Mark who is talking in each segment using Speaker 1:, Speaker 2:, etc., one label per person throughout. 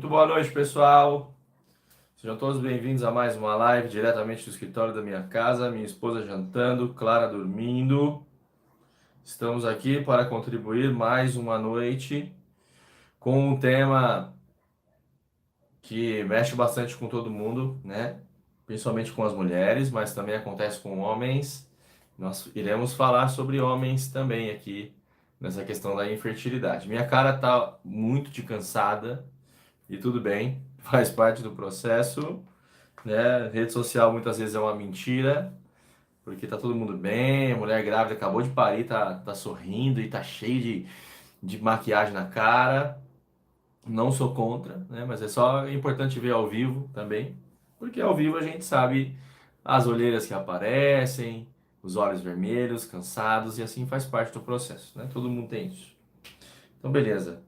Speaker 1: Muito boa noite, pessoal. Sejam todos bem-vindos a mais uma live diretamente do escritório da minha casa. Minha esposa jantando, Clara dormindo. Estamos aqui para contribuir mais uma noite com um tema que mexe bastante com todo mundo, né? Principalmente com as mulheres, mas também acontece com homens. Nós iremos falar sobre homens também aqui nessa questão da infertilidade. Minha cara tá muito de cansada e tudo bem, faz parte do processo. Né? Rede social muitas vezes é uma mentira, porque tá todo mundo bem, a mulher grávida acabou de parir, tá sorrindo e tá cheio de maquiagem na cara. Não sou contra, né? Mas é só importante ver ao vivo também, porque ao vivo a gente sabe as olheiras que aparecem, os olhos vermelhos, cansados, e assim faz parte do processo, né? Todo mundo tem isso. Então, beleza.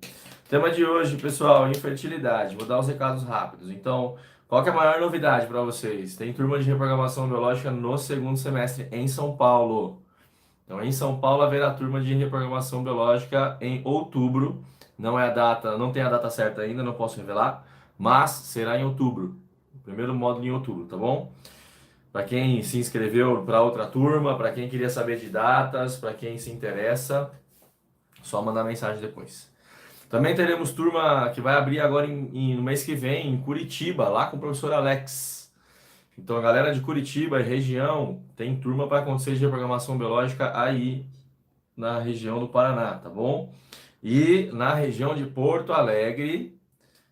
Speaker 1: Tema de hoje, pessoal, infertilidade. Vou dar os recados rápidos. Então, qual que é a maior novidade para vocês? Tem turma de reprogramação biológica no segundo semestre em São Paulo. Então, em São Paulo haverá turma de reprogramação biológica em outubro. Não é a data, não tem a data certa ainda, não posso revelar, mas será em outubro. O primeiro módulo em outubro, tá bom? Para quem se inscreveu para outra turma, para quem queria saber de datas, para quem se interessa, só mandar mensagem depois. Também teremos turma que vai abrir agora no mês que vem, em Curitiba, lá com o professor Alex. Então, a galera de Curitiba e região tem turma para acontecer de programação biológica aí na região do Paraná, tá bom? E na região de Porto Alegre,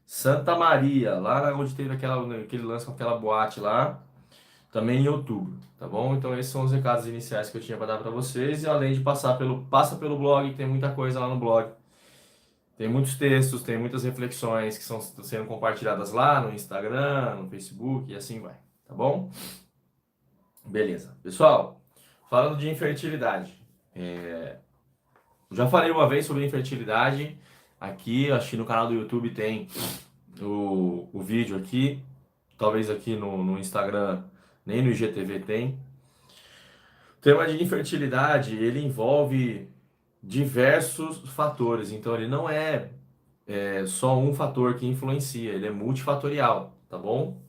Speaker 1: Santa Maria, lá onde teve aquele lance com aquela boate lá, também em outubro, tá bom? Então, esses são os recados iniciais que eu tinha para dar para vocês. E além de passa pelo blog, que tem muita coisa lá no blog. Tem muitos textos, tem muitas reflexões que estão sendo compartilhadas lá no Instagram, no Facebook e assim vai, tá bom? Beleza. Pessoal, falando de infertilidade. Já falei uma vez sobre infertilidade aqui, acho que no canal do YouTube tem o vídeo aqui, talvez aqui no Instagram, nem no IGTV tem. O tema de infertilidade, ele envolve diversos fatores, então ele não é só um fator que influencia, ele é multifatorial, tá bom?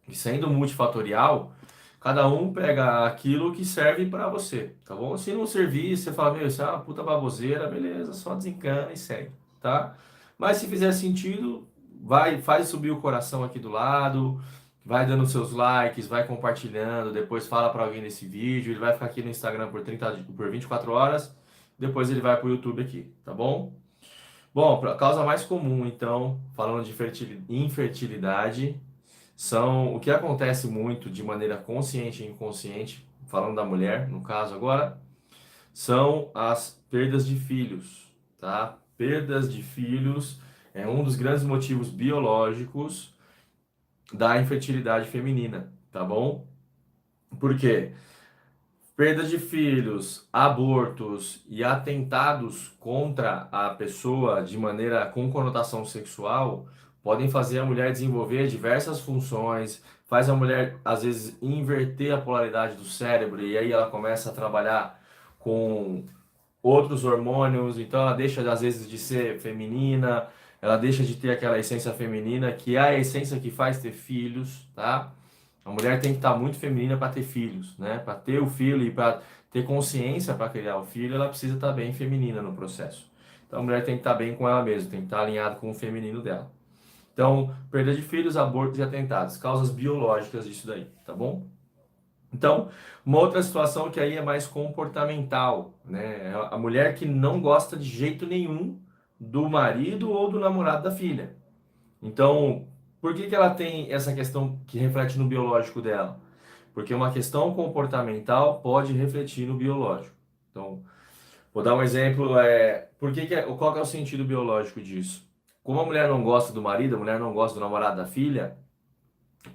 Speaker 1: E sendo multifatorial, cada um pega aquilo que serve para você, tá bom? Se não servir, você fala, meu, isso é uma puta baboseira, beleza, só desencana e segue, tá? Mas se fizer sentido, faz subir o coração aqui do lado, vai dando seus likes, vai compartilhando, depois fala para alguém desse vídeo, ele vai ficar aqui no Instagram por 24 horas, depois ele vai pro YouTube aqui, tá bom? Bom, a causa mais comum, então, falando de infertilidade, são o que acontece muito de maneira consciente e inconsciente, falando da mulher, no caso agora, são as perdas de filhos, tá? Perdas de filhos é um dos grandes motivos biológicos da infertilidade feminina, tá bom? Por quê? Perda de filhos, abortos e atentados contra a pessoa de maneira com conotação sexual podem fazer a mulher desenvolver diversas funções, faz a mulher às vezes inverter a polaridade do cérebro e aí ela começa a trabalhar com outros hormônios, então ela deixa às vezes de ser feminina, ela deixa de ter aquela essência feminina que é a essência que faz ter filhos, tá? A mulher tem que estar muito feminina para ter filhos, né? Para ter o filho e para ter consciência para criar o filho, ela precisa estar bem feminina no processo. Então a mulher tem que estar bem com ela mesma, tem que estar alinhada com o feminino dela. Então, perda de filhos, abortos e atentados, causas biológicas disso daí, tá bom? Então, uma outra situação que aí é mais comportamental, né? É a mulher que não gosta de jeito nenhum do marido ou do namorado da filha. Então, por que que ela tem essa questão que reflete no biológico dela? Porque uma questão comportamental pode refletir no biológico. Então, vou dar um exemplo, qual que é o sentido biológico disso? Como a mulher não gosta do marido, a mulher não gosta do namorado da filha,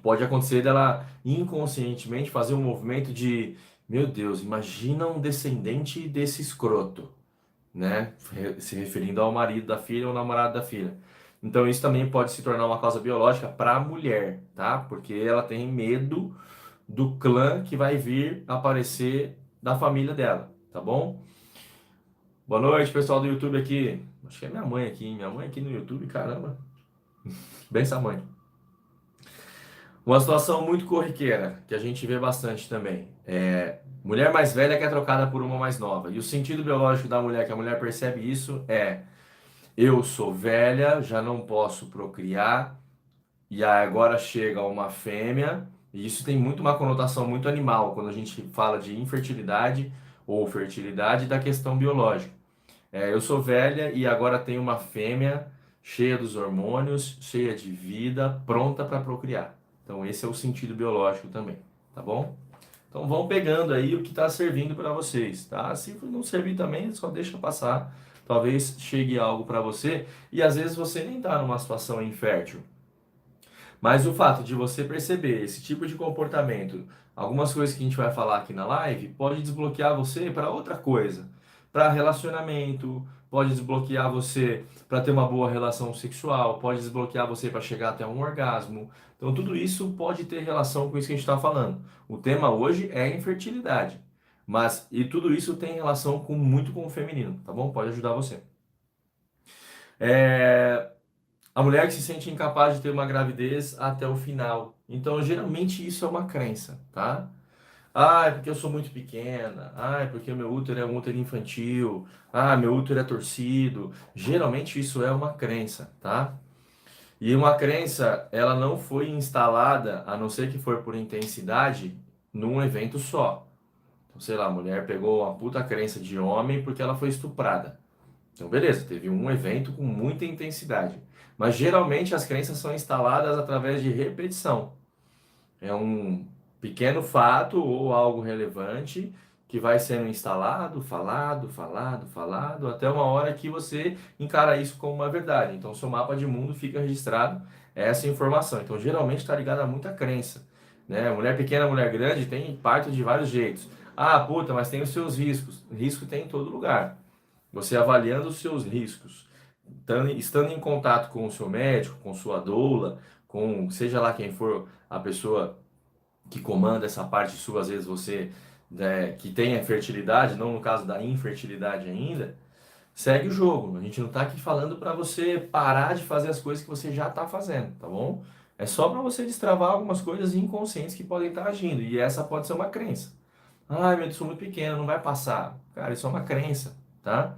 Speaker 1: pode acontecer dela inconscientemente fazer um movimento de, meu Deus, imagina um descendente desse escroto, né? Se referindo ao marido da filha ou namorado da filha. Então isso também pode se tornar uma causa biológica para a mulher, tá? Porque ela tem medo do clã que vai vir aparecer da família dela, tá bom? Boa noite, pessoal do YouTube aqui. Acho que é minha mãe aqui, hein? Minha mãe aqui no YouTube, caramba. Bem tamanho. Uma situação muito corriqueira, que a gente vê bastante também, é mulher mais velha que é trocada por uma mais nova. E o sentido biológico da mulher, que a mulher percebe isso, é: eu sou velha, já não posso procriar, e aí agora chega uma fêmea, e isso tem muito uma conotação muito animal, quando a gente fala de infertilidade ou fertilidade da questão biológica. Eu sou velha e agora tem uma fêmea cheia dos hormônios, cheia de vida, pronta para procriar. Então esse é o sentido biológico também, tá bom? Então vão pegando aí o que está servindo para vocês, tá? Se não servir também, só deixa passar. Talvez chegue algo para você e às vezes você nem está numa situação infértil. Mas o fato de você perceber esse tipo de comportamento, algumas coisas que a gente vai falar aqui na live, pode desbloquear você para outra coisa, para relacionamento, pode desbloquear você para ter uma boa relação sexual, pode desbloquear você para chegar até um orgasmo. Então, tudo isso pode ter relação com isso que a gente está falando. O tema hoje é infertilidade, mas e tudo isso tem relação com muito com o feminino, tá bom? Pode ajudar você. É, a mulher que se sente incapaz de ter uma gravidez até o final. Então, geralmente isso é uma crença, tá? Ah, é porque eu sou muito pequena. Ah, é porque meu útero é um útero infantil. Ah, meu útero é torcido. Geralmente isso é uma crença, tá? E uma crença, ela não foi instalada, a não ser que for por intensidade, num evento só. Então, sei lá, a mulher pegou uma puta crença de homem porque ela foi estuprada. Então, beleza, teve um evento com muita intensidade. Mas geralmente as crenças são instaladas através de repetição. É um pequeno fato ou algo relevante que vai sendo instalado, falado, até uma hora que você encara isso como uma verdade. Então, seu mapa de mundo fica registrado essa informação. Então, geralmente está ligado a muita crença. Né? Mulher pequena, mulher grande tem parto de vários jeitos. Ah, puta, mas tem os seus riscos. Risco tem em todo lugar. Você avaliando os seus riscos, estando em contato com o seu médico, com sua doula, com seja lá quem for a pessoa que comanda essa parte sua, às vezes você né, que tem a fertilidade, não no caso da infertilidade ainda, segue o jogo. A gente não está aqui falando para você parar de fazer as coisas que você já está fazendo, tá bom? É só para você destravar algumas coisas inconscientes que podem estar agindo. E essa pode ser uma crença. Ai, meu Deus, sou muito pequeno, não vai passar. Cara, isso é uma crença, tá?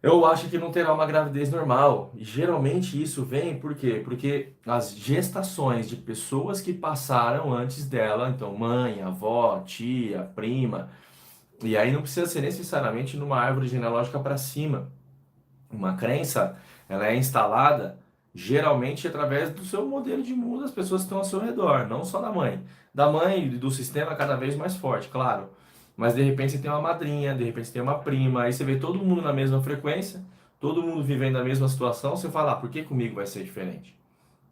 Speaker 1: Eu acho que não terá uma gravidez normal. E geralmente isso vem por quê? Porque as gestações de pessoas que passaram antes dela, então mãe, avó, tia, prima, e aí não precisa ser necessariamente numa árvore genealógica para cima. Uma crença, ela é instalada geralmente através do seu modelo de mundo das pessoas que estão ao seu redor, não só da mãe. Da mãe e do sistema cada vez mais forte, claro. Mas de repente você tem uma madrinha, de repente você tem uma prima, aí você vê todo mundo na mesma frequência, todo mundo vivendo a mesma situação, você fala, ah, por que comigo vai ser diferente?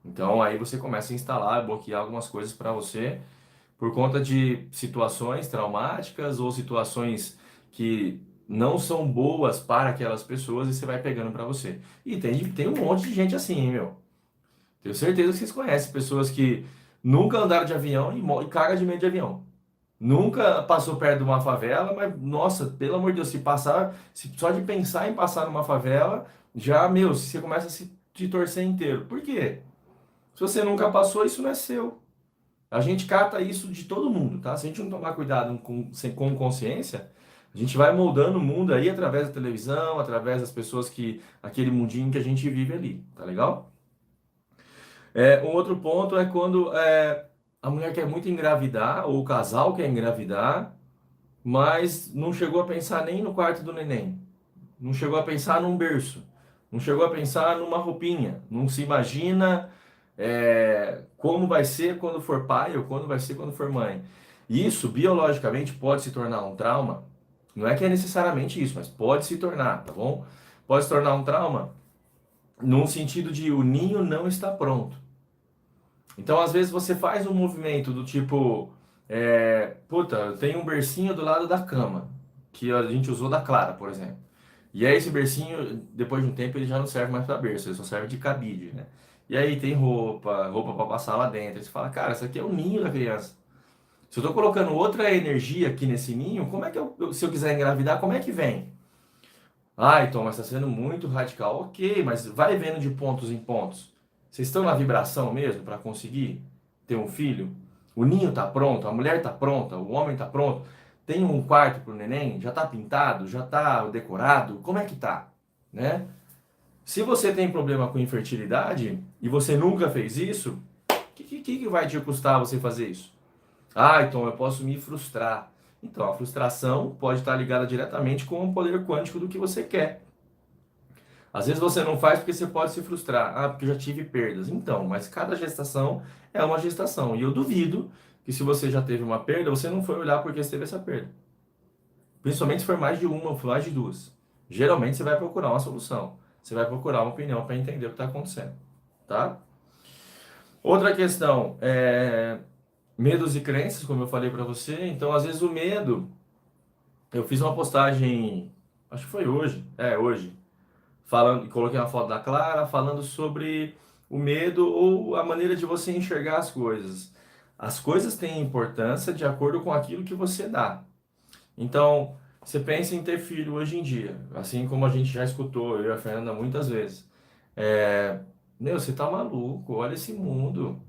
Speaker 1: Então aí você começa a instalar, bloquear algumas coisas para você por conta de situações traumáticas ou situações que não são boas para aquelas pessoas e você vai pegando para você. E tem um monte de gente assim, hein, meu. Tenho certeza que vocês conhecem pessoas que nunca andaram de avião e cagam de medo de avião. Nunca passou perto de uma favela, mas, nossa, pelo amor de Deus, se passar, só de pensar em passar numa favela, já, meu, você começa a se te torcer inteiro. Por quê? Se você nunca passou, isso não é seu. A gente cata isso de todo mundo, tá? Se a gente não tomar cuidado com consciência, a gente vai moldando o mundo aí através da televisão, através das pessoas que, aquele mundinho que a gente vive ali, tá legal? Um outro ponto é quando a mulher quer muito engravidar, ou o casal quer engravidar, mas não chegou a pensar nem no quarto do neném, não chegou a pensar num berço, não chegou a pensar numa roupinha, não se imagina como vai ser quando for pai ou quando vai ser quando for mãe. Isso, biologicamente, pode se tornar um trauma. Não é que é necessariamente isso, mas pode se tornar, tá bom? Pode se tornar um trauma num sentido de o ninho não está pronto. Então, às vezes, você faz um movimento do tipo, puta, tem um bercinho do lado da cama, que a gente usou da Clara, por exemplo. E aí esse bercinho, depois de um tempo, ele já não serve mais para berço, ele só serve de cabide, né? E aí tem roupa para passar lá dentro. Aí você fala, cara, isso aqui é o ninho da criança. Se eu tô colocando outra energia aqui nesse ninho, como é que se eu quiser engravidar, como é que vem? Ah, então, mas está sendo muito radical. Ok, mas vai vendo de pontos em pontos. Vocês estão na vibração mesmo para conseguir ter um filho? O ninho está pronto, a mulher está pronta, o homem está pronto. Tem um quarto para o neném? Já está pintado? Já está decorado? Como é que tá? Né? Se você tem problema com infertilidade e você nunca fez isso, o que vai te custar você fazer isso? Ah, então eu posso me frustrar. Então, a frustração pode estar ligada diretamente com o poder quântico do que você quer. Às vezes você não faz porque você pode se frustrar. Ah, porque eu já tive perdas. Então, mas cada gestação é uma gestação. E eu duvido que se você já teve uma perda, você não foi olhar porque você teve essa perda. Principalmente se for mais de uma ou mais de duas. Geralmente você vai procurar uma solução. Você vai procurar uma opinião para entender o que está acontecendo. Tá? Outra questão é medos e crenças, como eu falei para você. Então, às vezes o medo. Eu fiz uma postagem, acho que foi hoje. É, hoje falando, coloquei uma foto da Clara falando sobre o medo ou a maneira de você enxergar as coisas. As coisas têm importância de acordo com aquilo que você dá. Então, você pensa em ter filho hoje em dia, assim como a gente já escutou, eu e a Fernanda muitas vezes. É, meu, você tá maluco, olha esse mundo.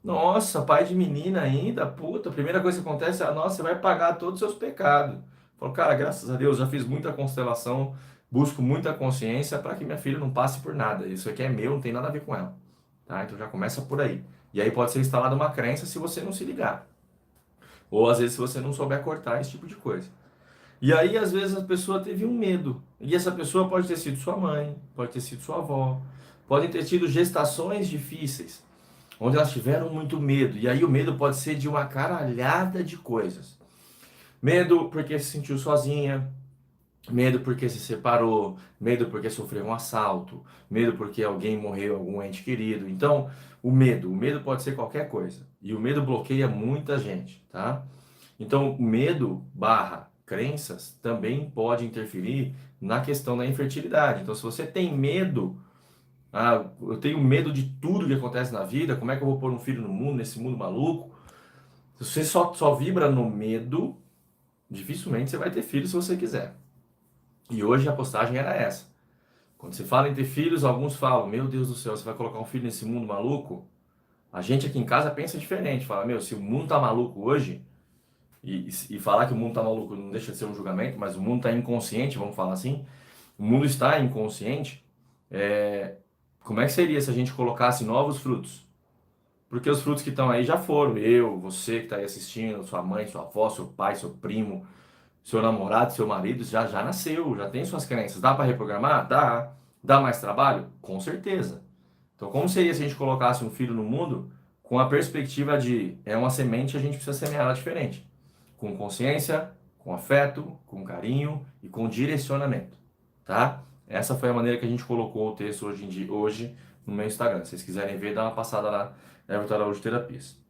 Speaker 1: Nossa, pai de menina ainda, puta, a primeira coisa que acontece é, nossa, você vai pagar todos os seus pecados. Falo, cara, graças a Deus, já fiz muita constelação, busco muita consciência para que minha filha não passe por nada. Isso aqui é meu, não tem nada a ver com ela. Tá? Então já começa por aí. E aí pode ser instalada uma crença se você não se ligar. Ou às vezes se você não souber cortar esse tipo de coisa. E aí, às vezes, a pessoa teve um medo. E essa pessoa pode ter sido sua mãe, pode ter sido sua avó, podem ter tido gestações difíceis, onde elas tiveram muito medo. E aí o medo pode ser de uma caralhada de coisas. Medo porque se sentiu sozinha, medo porque se separou, medo porque sofreu um assalto, medo porque alguém morreu, algum ente querido. Então, o medo pode ser qualquer coisa. E o medo bloqueia muita gente, tá? Então, o medo barra crenças também pode interferir na questão da infertilidade. Então, se você tem medo, eu tenho medo de tudo que acontece na vida, como é que eu vou pôr um filho no mundo, nesse mundo maluco? Se você só vibra no medo, dificilmente você vai ter filho se você quiser. E hoje a postagem era essa. Quando se fala em ter filhos, alguns falam: Meu Deus do céu, você vai colocar um filho nesse mundo maluco? A gente aqui em casa pensa diferente. Fala: Meu, se o mundo tá maluco hoje, e falar que o mundo tá maluco não deixa de ser um julgamento, mas o mundo tá inconsciente, vamos falar assim. O mundo está inconsciente. É, como é que seria se a gente colocasse novos frutos? Porque os frutos que estão aí já foram. Eu, você que está aí assistindo, sua mãe, sua avó, seu pai, seu primo, seu namorado, seu marido, já nasceu, já tem suas crenças. Dá para reprogramar? Dá. Dá mais trabalho? Com certeza. Então, como seria se a gente colocasse um filho no mundo com a perspectiva de é uma semente, a gente precisa semear ela diferente? Com consciência, com afeto, com carinho e com direcionamento, tá? Essa foi a maneira que a gente colocou o texto hoje, hoje no meu Instagram. Se vocês quiserem ver, dá uma passada lá, Everton Araújo Terapias.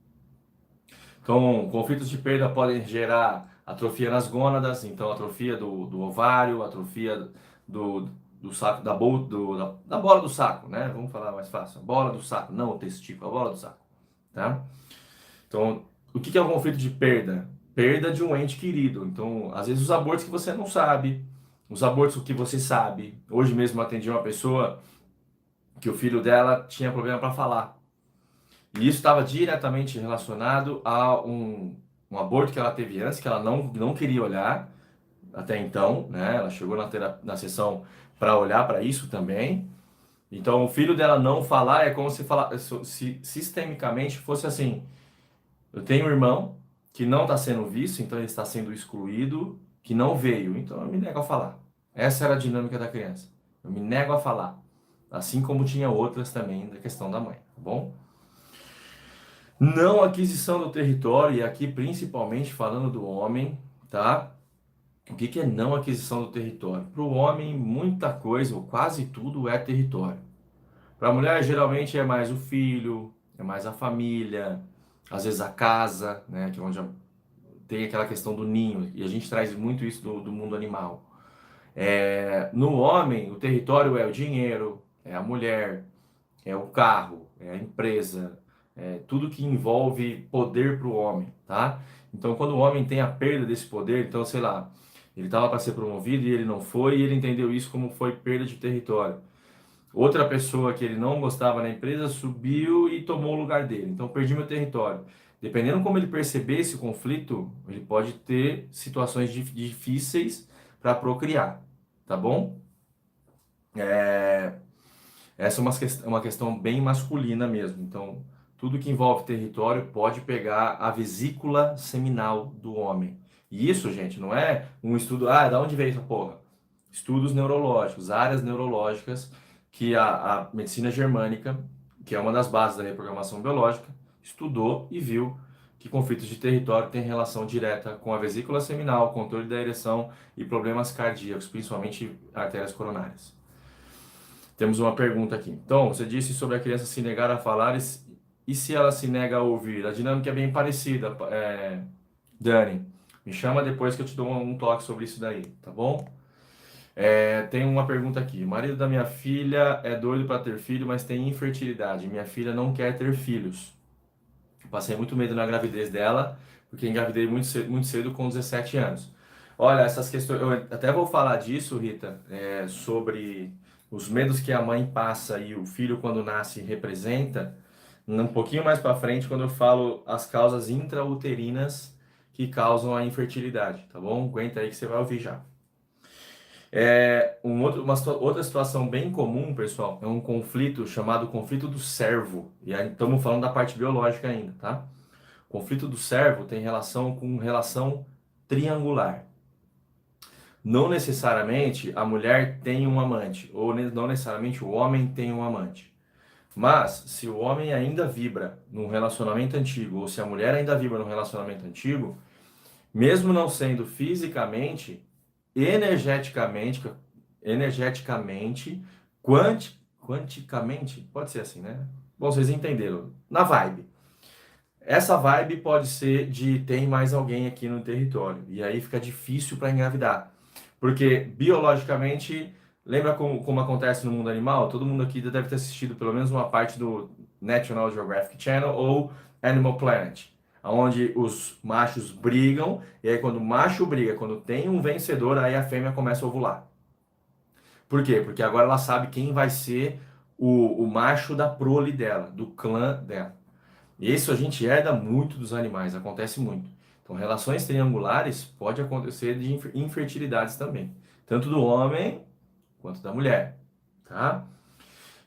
Speaker 1: Então, conflitos de perda podem gerar atrofia nas gônadas, então atrofia do ovário, atrofia do, do saco, da bola do saco, né? Vamos falar mais fácil. A bola do saco, não o testículo, a bola do saco, tá? Então, o que é um conflito de perda? Perda de um ente querido. Então, às vezes os abortos que você não sabe, os abortos que você sabe. Hoje mesmo eu atendi uma pessoa que o filho dela tinha problema para falar. E isso estava diretamente relacionado a um aborto que ela teve antes, que ela não queria olhar até então, né? Ela chegou na sessão para olhar para isso também. Então, o filho dela não falar é como se, se sistemicamente fosse assim: eu tenho um irmão que não está sendo visto, então ele está sendo excluído, que não veio, então eu me nego a falar. Essa era a dinâmica da criança. Eu me nego a falar. Assim como tinha outras também da questão da mãe, tá bom? Não aquisição do território, e aqui principalmente falando do homem, tá? O que é não aquisição do território? Para o homem, muita coisa, ou quase tudo, é território. Para a mulher, geralmente é mais o filho, é mais a família, às vezes a casa, né? Que é onde tem aquela questão do ninho, e a gente traz muito isso do mundo animal. No homem, o território é o dinheiro, é a mulher, é o carro, é a empresa, é tudo que envolve poder para o homem, tá? Então, quando o homem tem a perda desse poder, então, sei lá, Ele estava para ser promovido e ele não foi, e ele entendeu isso como foi perda de território. Outra pessoa que ele não gostava na empresa subiu e tomou o lugar dele. Então, perdi meu território. Dependendo como ele perceber esse conflito, ele pode ter situações difíceis para procriar, tá bom? Essa é uma questão bem masculina mesmo. Então, tudo que envolve território pode pegar a vesícula seminal do homem. E isso, gente, não é um estudo, da onde veio essa porra? Estudos neurológicos, áreas neurológicas que a medicina germânica, que é uma das bases da reprogramação biológica, estudou e viu que conflitos de território têm relação direta com a vesícula seminal, controle da ereção e problemas cardíacos, principalmente artérias coronárias. Temos uma pergunta aqui. Então, você disse sobre a criança se negar a falar e se ela se nega a ouvir? A dinâmica é bem parecida, Dani. Me chama depois que eu te dou um toque sobre isso daí, tá bom? Tem uma pergunta aqui. O marido da minha filha é doido para ter filho, mas tem infertilidade. Minha filha não quer ter filhos. Passei muito medo na gravidez dela, porque engravidei muito cedo com 17 anos. Olha, essas questões, eu até vou falar disso, Rita, sobre os medos que a mãe passa e o filho, quando nasce, representa, um pouquinho mais para frente, quando eu falo as causas intrauterinas que causam a infertilidade, tá bom? Aguenta aí que você vai ouvir já. Outra situação bem comum, pessoal, é um conflito chamado conflito do servo. E aí estamos falando da parte biológica ainda, tá? O conflito do servo tem relação com relação triangular. Não necessariamente a mulher tem um amante, ou não necessariamente o homem tem um amante. Mas, se o homem ainda vibra num relacionamento antigo, ou se a mulher ainda vibra num relacionamento antigo, mesmo não sendo fisicamente, energeticamente, quanticamente, pode ser assim, né? Bom, vocês entenderam. Na vibe. Essa vibe pode ser de tem mais alguém aqui no território. E aí fica difícil para engravidar. Porque biologicamente, lembra como acontece no mundo animal? Todo mundo aqui deve ter assistido pelo menos uma parte do National Geographic Channel ou Animal Planet, onde os machos brigam, e aí quando o macho briga, quando tem um vencedor, aí a fêmea começa a ovular. Por quê? Porque agora ela sabe quem vai ser o macho da prole dela, do clã dela. Isso a gente herda muito dos animais, acontece muito. Então, relações triangulares pode acontecer de infertilidades também, tanto do homem quanto da mulher, tá?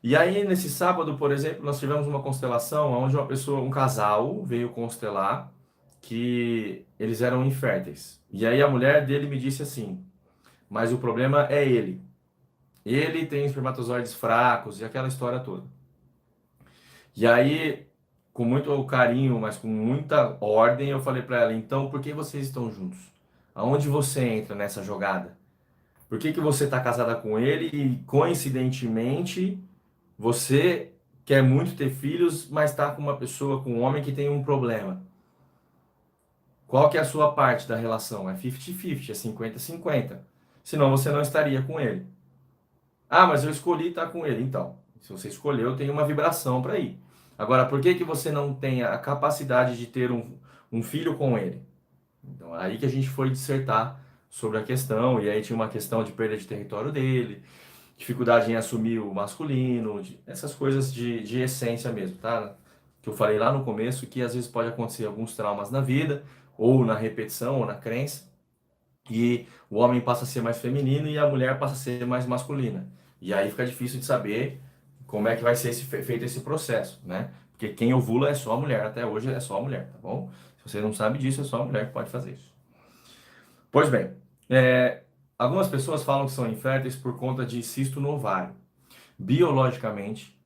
Speaker 1: E aí, nesse sábado, por exemplo, nós tivemos uma constelação onde um casal veio constelar que eles eram inférteis. E aí a mulher dele me disse assim: mas o problema é ele. Ele tem espermatozoides fracos e aquela história toda. E aí, com muito carinho, mas com muita ordem, eu falei para ela: então, por que vocês estão juntos? Aonde você entra nessa jogada? Por que você está casada com ele e, coincidentemente, você quer muito ter filhos, mas está com uma pessoa, com um homem que tem um problema? Qual que é a sua parte da relação? É 50-50, é 50-50. Senão você não estaria com ele. Ah, mas eu escolhi estar com ele. Então, se você escolheu, tem uma vibração para ir. Agora, por que você não tem a capacidade de ter um filho com ele? Então, aí que a gente foi dissertar sobre a questão, e aí tinha uma questão de perda de território dele, dificuldade em assumir o masculino, essas coisas de essência mesmo, tá? Que eu falei lá no começo, que às vezes pode acontecer alguns traumas na vida, ou na repetição, ou na crença, e o homem passa a ser mais feminino e a mulher passa a ser mais masculina. E aí fica difícil de saber como é que vai ser feito esse processo, né? Porque quem ovula é só a mulher, até hoje é só a mulher, tá bom? Se você não sabe disso, é só a mulher que pode fazer isso. Pois bem, algumas pessoas falam que são inférteis por conta de cisto no ovário. Biologicamente,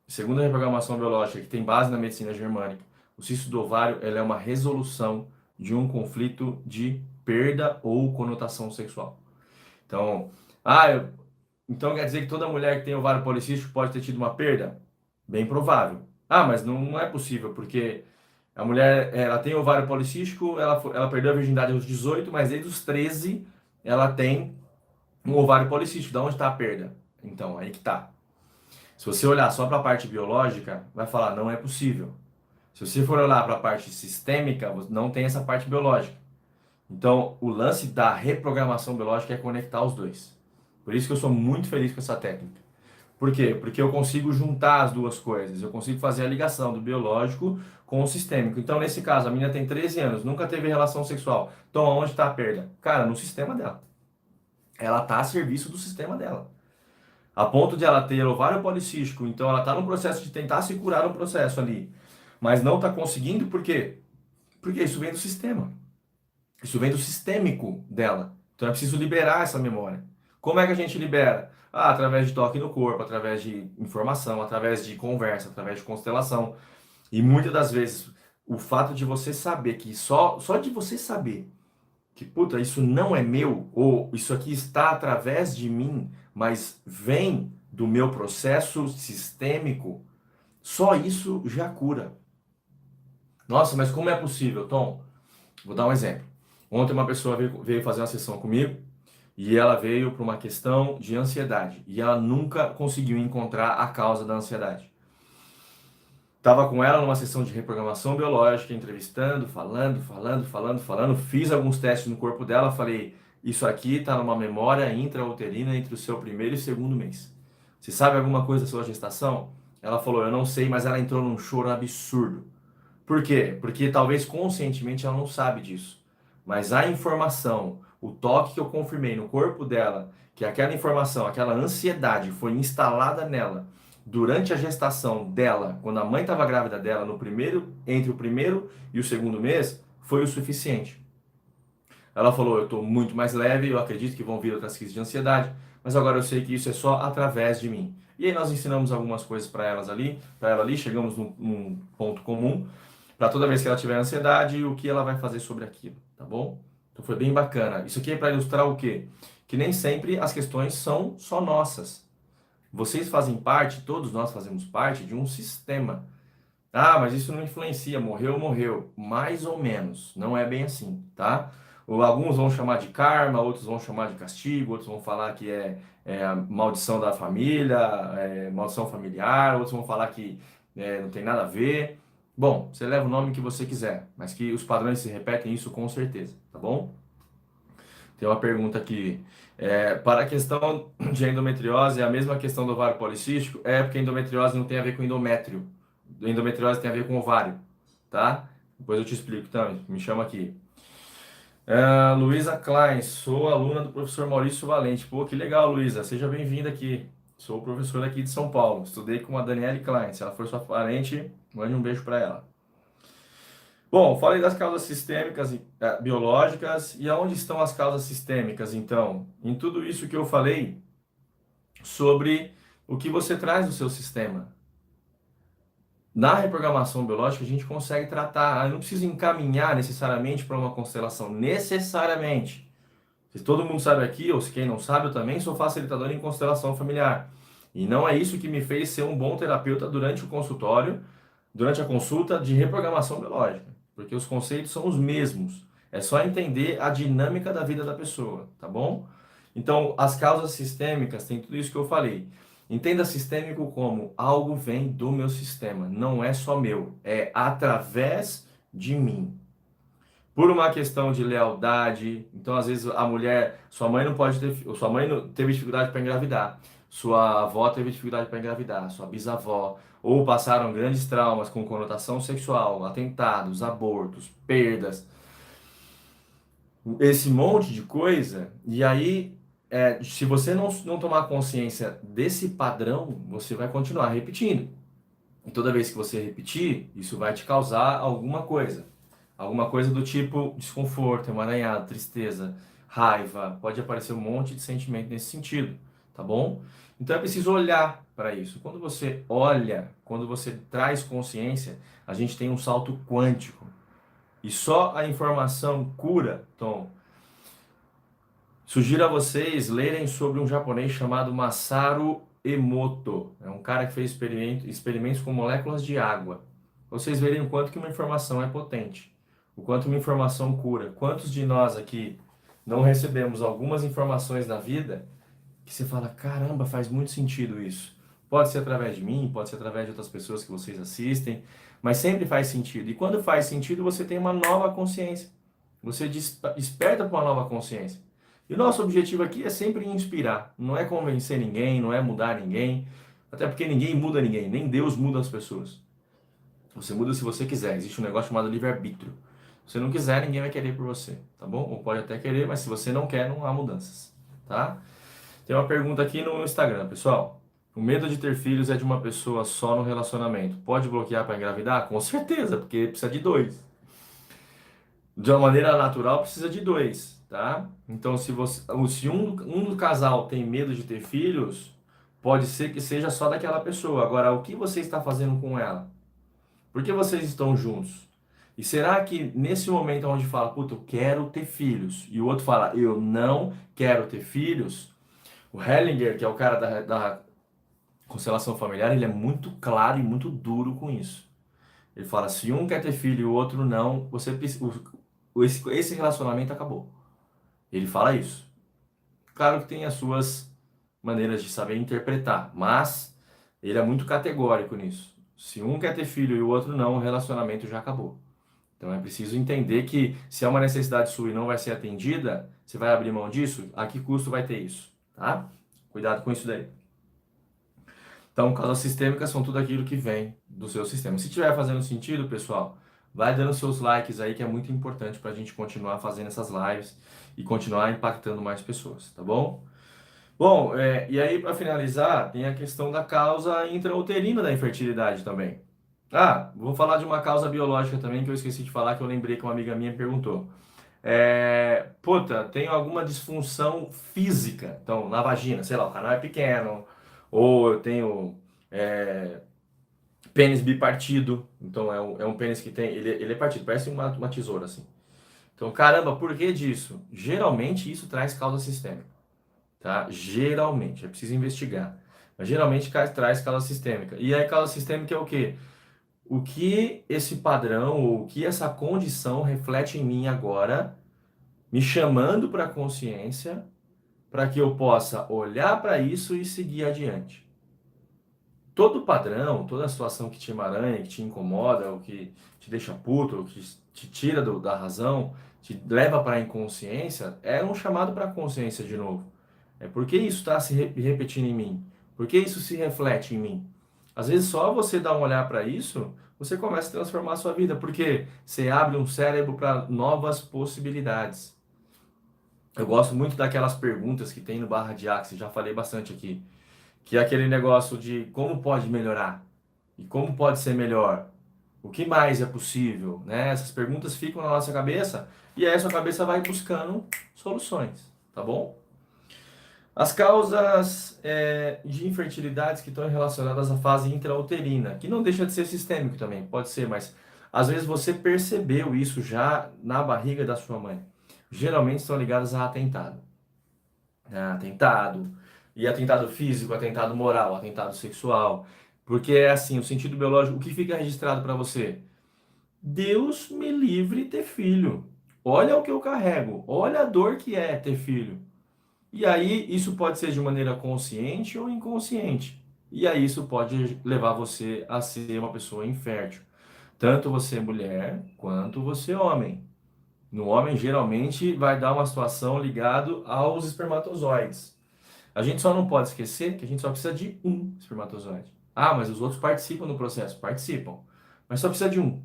Speaker 1: segundo a reprogramação biológica, que tem base na medicina germânica, o cisto do ovário ela é uma resolução de um conflito de perda ou conotação sexual. Então, então quer dizer que toda mulher que tem ovário policístico pode ter tido uma perda? Bem provável. Mas não é possível, porque a mulher ela tem ovário policístico, ela perdeu a virgindade aos 18, mas desde os 13 ela tem um ovário policístico. Da onde está a perda? Então, aí que está. Se você olhar só para a parte biológica, vai falar, não é possível. Se você for olhar para a parte sistêmica, não tem essa parte biológica. Então, o lance da reprogramação biológica é conectar os dois. Por isso que eu sou muito feliz com essa técnica. Por quê? Porque eu consigo juntar as duas coisas. Eu consigo fazer a ligação do biológico com o sistêmico. Então, nesse caso, a menina tem 13 anos, nunca teve relação sexual. Então, onde está a perda? Cara, no sistema dela. Ela está a serviço do sistema dela. A ponto de ela ter ovário policístico. Então, ela está no processo de tentar se curar no processo ali. Mas não está conseguindo, por quê? Porque isso vem do sistema. Isso vem do sistêmico dela. Então é preciso liberar essa memória. Como é que a gente libera? Ah, através de toque no corpo, através de informação, através de conversa, através de constelação. E muitas das vezes, o fato de você saber que só de você saber que, puta, isso não é meu, ou isso aqui está através de mim, mas vem do meu processo sistêmico, só isso já cura. Nossa, mas como é possível, Tom? Vou dar um exemplo. Ontem uma pessoa veio fazer uma sessão comigo e ela veio por uma questão de ansiedade e ela nunca conseguiu encontrar a causa da ansiedade. Tava com ela numa sessão de reprogramação biológica, entrevistando, falando, fiz alguns testes no corpo dela, falei, isso aqui está numa memória intrauterina entre o seu primeiro e segundo mês. Você sabe alguma coisa da sua gestação? Ela falou, eu não sei, mas ela entrou num choro absurdo. Por quê? Porque talvez conscientemente ela não sabe disso. Mas a informação, o toque que eu confirmei no corpo dela, que aquela informação, aquela ansiedade foi instalada nela durante a gestação dela, quando a mãe estava grávida dela, no primeiro, entre o primeiro e o segundo mês, foi o suficiente. Ela falou, eu estou muito mais leve, eu acredito que vão vir outras crises de ansiedade, mas agora eu sei que isso é só através de mim. E aí nós ensinamos algumas coisas para ela ali, chegamos num ponto comum, para toda vez que ela tiver ansiedade, o que ela vai fazer sobre aquilo, tá bom? Então foi bem bacana. Isso aqui é para ilustrar o quê? Que nem sempre as questões são só nossas. Vocês fazem parte, todos nós fazemos parte de um sistema. Ah, mas isso não influencia, morreu, morreu. Mais ou menos, não é bem assim, tá? Ou alguns vão chamar de karma, outros vão chamar de castigo, outros vão falar que é a maldição da família, maldição familiar, outros vão falar que não tem nada a ver. Bom, você leva o nome que você quiser, mas que os padrões se repetem, isso com certeza, tá bom? Tem uma pergunta aqui. Para a questão de endometriose, é a mesma questão do ovário policístico? É porque endometriose não tem a ver com endométrio. Endometriose tem a ver com ovário, tá? Depois eu te explico também. Me chama aqui. Luísa Klein, sou aluna do professor Maurício Valente. Pô, que legal, Luísa. Seja bem-vinda aqui. Sou professor aqui de São Paulo. Estudei com a Daniele Klein. Se ela for sua parente, mande um beijo para ela. Bom, falei das causas sistêmicas e biológicas. E aonde estão as causas sistêmicas, então? Em tudo isso que eu falei sobre o que você traz do seu sistema. Na reprogramação biológica, a gente consegue tratar, eu não preciso encaminhar necessariamente para uma constelação, necessariamente. Se todo mundo sabe aqui, ou se quem não sabe, eu também sou facilitador em constelação familiar. E não é isso que me fez ser um bom terapeuta durante o consultório, durante a consulta de reprogramação biológica, porque os conceitos são os mesmos. É só entender a dinâmica da vida da pessoa, tá bom? Então, as causas sistêmicas, tem tudo isso que eu falei. Entenda sistêmico como algo vem do meu sistema, não é só meu, é através de mim. Por uma questão de lealdade, então às vezes a mulher, sua mãe não pode ter, sua mãe não teve dificuldade para engravidar, sua avó teve dificuldade para engravidar, sua bisavó, ou passaram grandes traumas com conotação sexual, atentados, abortos, perdas, esse monte de coisa, e aí, se você não tomar consciência desse padrão, você vai continuar repetindo. E toda vez que você repetir, isso vai te causar alguma coisa. Alguma coisa do tipo desconforto, emaranhado, tristeza, raiva. Pode aparecer um monte de sentimento nesse sentido, tá bom? Então é preciso olhar para isso. Quando você olha, quando você traz consciência, a gente tem um salto quântico. E só a informação cura, Tom. Sugiro a vocês lerem sobre um japonês chamado Masaru Emoto. É um cara que fez experimentos com moléculas de água. Vocês verem o quanto que uma informação é potente, o quanto uma informação cura. Quantos de nós aqui não recebemos algumas informações na vida que você fala, caramba, faz muito sentido isso. Pode ser através de mim, pode ser através de outras pessoas que vocês assistem, mas sempre faz sentido. E quando faz sentido, você tem uma nova consciência. Você desperta para uma nova consciência. E o nosso objetivo aqui é sempre inspirar. Não é convencer ninguém, não é mudar ninguém. Até porque ninguém muda ninguém, nem Deus muda as pessoas. Você muda se você quiser. Existe um negócio chamado livre-arbítrio. Se você não quiser, ninguém vai querer por você, tá bom? Ou pode até querer, mas se você não quer, não há mudanças, tá? Tem uma pergunta aqui no Instagram, pessoal. O medo de ter filhos é de uma pessoa só no relacionamento. Pode bloquear para engravidar? Com certeza, porque precisa de dois. De uma maneira natural, precisa de dois, tá? Então, se um do casal tem medo de ter filhos, pode ser que seja só daquela pessoa. Agora, o que você está fazendo com ela? Por que vocês estão juntos? E será que nesse momento onde fala, puta, eu quero ter filhos, e o outro fala, eu não quero ter filhos, o Hellinger, que é o cara da constelação familiar, ele é muito claro e muito duro com isso. Ele fala, se um quer ter filho e o outro não, esse relacionamento acabou. Ele fala isso. Claro que tem as suas maneiras de saber interpretar, mas ele é muito categórico nisso. Se um quer ter filho e o outro não, o relacionamento já acabou. Então é preciso entender que se é uma necessidade sua e não vai ser atendida, você vai abrir mão disso? A que custo vai ter isso? Tá? Cuidado com isso daí. Então, causas sistêmicas são tudo aquilo que vem do seu sistema. Se estiver fazendo sentido, pessoal, vai dando seus likes aí, que é muito importante para a gente continuar fazendo essas lives e continuar impactando mais pessoas, tá bom? Bom, e aí para finalizar, tem a questão da causa intrauterina da infertilidade também. Ah, vou falar de uma causa biológica também que eu esqueci de falar, que eu lembrei que uma amiga minha perguntou. Puta, tenho alguma disfunção física, então na vagina, sei lá, o canal é pequeno, ou eu tenho é, pênis bipartido, então é um pênis que tem, ele é partido, parece uma tesoura assim. Então, caramba, por que disso? Geralmente isso traz causa sistêmica, tá? Geralmente, é preciso investigar. Mas geralmente traz causa sistêmica. E aí, causa sistêmica é o quê? O que esse padrão, ou o que essa condição reflete em mim agora, me chamando para a consciência, para que eu possa olhar para isso e seguir adiante. Todo padrão, toda situação que te emaranha, que te incomoda, ou que te deixa puto, ou que te tira da razão, te leva para a inconsciência, é um chamado para a consciência de novo. É porque isso está se repetindo em mim? Por que isso se reflete em mim? Às vezes só você dar um olhar para isso, você começa a transformar a sua vida, porque você abre um cérebro para novas possibilidades. Eu gosto muito daquelas perguntas que tem no Barra de Axis, já falei bastante aqui, que é aquele negócio de como pode melhorar e como pode ser melhor, o que mais é possível, né? Essas perguntas ficam na nossa cabeça e aí a sua cabeça vai buscando soluções, tá bom? As causas de infertilidades que estão relacionadas à fase intrauterina, que não deixa de ser sistêmico também, pode ser, mas às vezes você percebeu isso já na barriga da sua mãe. Geralmente estão ligadas a atentado. Atentado, e atentado físico, atentado moral, atentado sexual. Porque é assim, o sentido biológico, o que fica registrado para você? Deus me livre ter filho. Olha o que eu carrego, olha a dor que é ter filho. E aí, isso pode ser de maneira consciente ou inconsciente. E aí, isso pode levar você a ser uma pessoa infértil. Tanto você mulher, quanto você homem. No homem, geralmente, vai dar uma situação ligada aos espermatozoides. A gente só não pode esquecer que a gente só precisa de um espermatozoide. Ah, mas os outros participam do processo. Participam. Mas só precisa de um.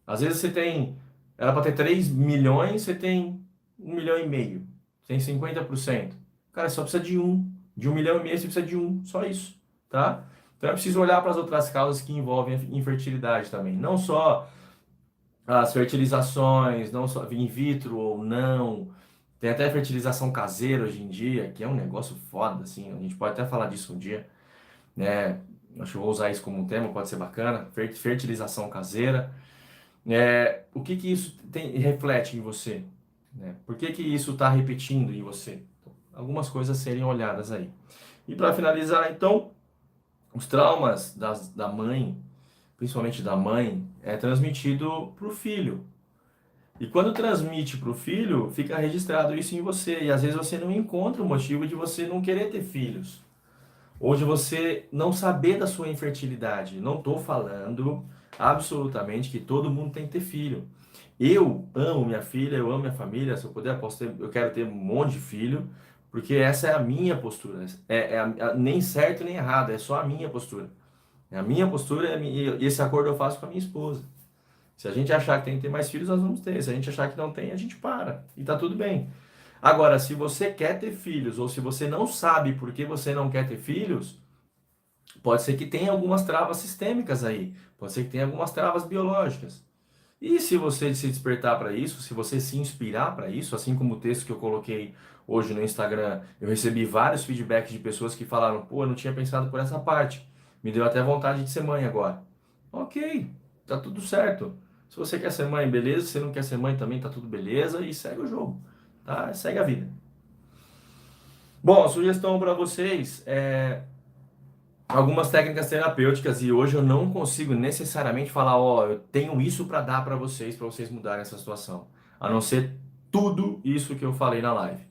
Speaker 1: Às vezes você tem... Era para ter 3 milhões, você tem 1,5 milhão. Tem 50%. Cara, só precisa de um. De 1,5 milhão, você precisa de um. Só isso. Tá? Então é preciso olhar para as outras causas que envolvem a infertilidade também. Não só as fertilizações, não só in vitro ou não. Tem até fertilização caseira hoje em dia, que é um negócio foda, assim. A gente pode até falar disso um dia, né? Acho que eu vou usar isso como um tema, pode ser bacana. Fertilização caseira. O que que isso reflete em você? Né? Por que que isso está repetindo em você? Então, algumas coisas a serem olhadas aí. E para finalizar, então, os traumas da mãe, principalmente da mãe, é transmitido para o filho. E quando transmite para o filho, fica registrado isso em você. E às vezes você não encontra o motivo de você não querer ter filhos. Ou de você não saber da sua infertilidade. Não estou falando absolutamente que todo mundo tem que ter filho. Eu amo minha filha, eu amo minha família. Se eu puder, eu quero ter um monte de filho, porque essa é a minha postura. Nem certo nem errado, é só a minha postura. É a minha postura e esse acordo eu faço com a minha esposa. Se a gente achar que tem que ter mais filhos, nós vamos ter. Se a gente achar que não tem, a gente para. E tá tudo bem. Agora, se você quer ter filhos, ou se você não sabe por que você não quer ter filhos, pode ser que tenha algumas travas sistêmicas aí. Pode ser que tenha algumas travas biológicas. E se você se despertar para isso, se você se inspirar para isso, assim como o texto que eu coloquei hoje no Instagram, eu recebi vários feedbacks de pessoas que falaram: pô, eu não tinha pensado por essa parte. Me deu até vontade de ser mãe agora. Ok, tá tudo certo. Se você quer ser mãe, beleza. Se você não quer ser mãe também, tá tudo beleza. E segue o jogo, tá? Segue a vida. Bom, a sugestão para vocês é algumas técnicas terapêuticas e hoje eu não consigo necessariamente falar, ó, eu tenho isso para dar para vocês mudarem essa situação. A não ser tudo isso que eu falei na live.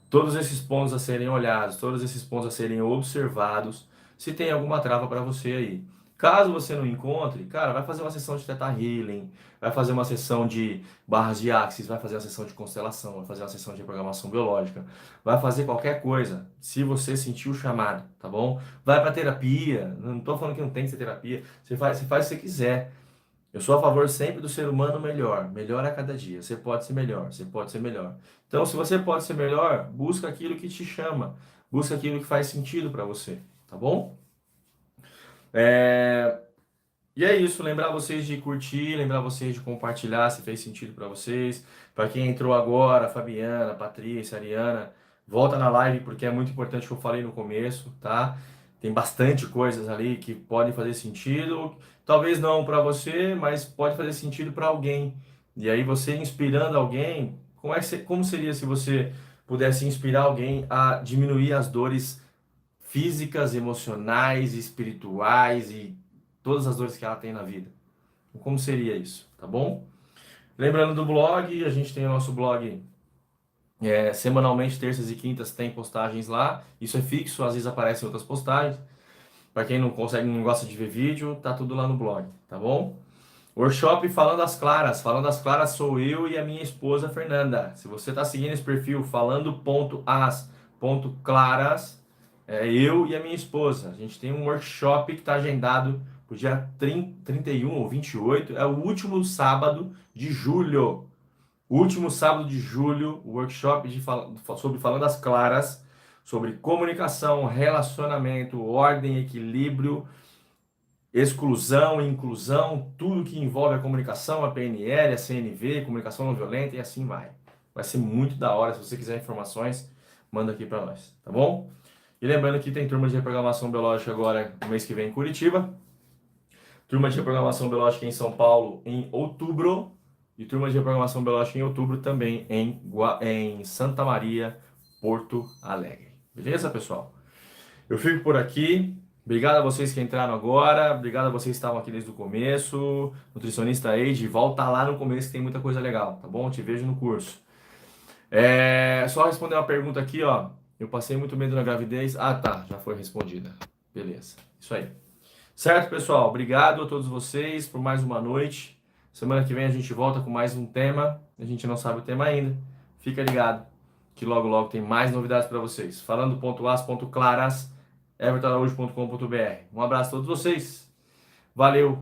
Speaker 1: Todos esses pontos a serem olhados, todos esses pontos a serem observados, se tem alguma trava para você aí. Caso você não encontre, cara, vai fazer uma sessão de Theta Healing, vai fazer uma sessão de barras de Axis, vai fazer uma sessão de constelação, vai fazer uma sessão de programação biológica, vai fazer qualquer coisa, se você sentir o chamado, tá bom? Vai para terapia, não estou falando que não tem que ser terapia, você faz o que você quiser. Eu sou a favor sempre do ser humano melhor, melhor a cada dia. Você pode ser melhor, você pode ser melhor. Então, se você pode ser melhor, busca aquilo que te chama, busca aquilo que faz sentido para você, tá bom? É... E é isso, lembrar vocês de curtir, lembrar vocês de compartilhar se fez sentido para vocês. Para quem entrou agora, Fabiana, Patrícia, Ariana, volta na live porque é muito importante o que eu falei no começo, tá? Tem bastante coisas ali que podem fazer sentido, talvez não para você, mas pode fazer sentido para alguém. E aí você inspirando alguém, como seria se você pudesse inspirar alguém a diminuir as dores físicas, emocionais, espirituais e todas as dores que ela tem na vida? Como seria isso, tá bom? Lembrando do blog, a gente tem o nosso blog semanalmente, terças e quintas tem postagens lá. Isso é fixo, às vezes aparecem outras postagens. Para quem não consegue, não gosta de ver vídeo, tá tudo lá no blog, tá bom? Workshop Falando as Claras. Falando as Claras sou eu e a minha esposa Fernanda. Se você tá seguindo esse perfil falando.as.claras, é eu e a minha esposa. A gente tem um workshop que está agendado para o dia 31 ou 28. É o último sábado de julho. Último sábado de julho, o workshop sobre Falando as Claras, sobre comunicação, relacionamento, ordem, equilíbrio, exclusão, inclusão, tudo que envolve a comunicação, a PNL, a CNV, comunicação não violenta e assim vai. Vai ser muito da hora. Se você quiser informações, manda aqui para nós, tá bom? E lembrando que tem turma de reprogramação biológica agora no mês que vem em Curitiba, turma de reprogramação biológica em São Paulo em outubro e turma de reprogramação biológica em outubro também em Santa Maria, Porto Alegre. Beleza, pessoal? Eu fico por aqui. Obrigado a vocês que entraram agora. Obrigado a vocês que estavam aqui desde o começo. Nutricionista Age, volta lá no começo que tem muita coisa legal, tá bom? Te vejo no curso. Só responder uma pergunta aqui, ó. Eu passei muito medo na gravidez. Ah, tá. Já foi respondida. Beleza. Isso aí. Certo, pessoal? Obrigado a todos vocês por mais uma noite. Semana que vem a gente volta com mais um tema. A gente não sabe o tema ainda. Fica ligado que logo logo tem mais novidades para vocês. Falando.as.claras, evertonaraújo.com.br. Um abraço a todos vocês. Valeu!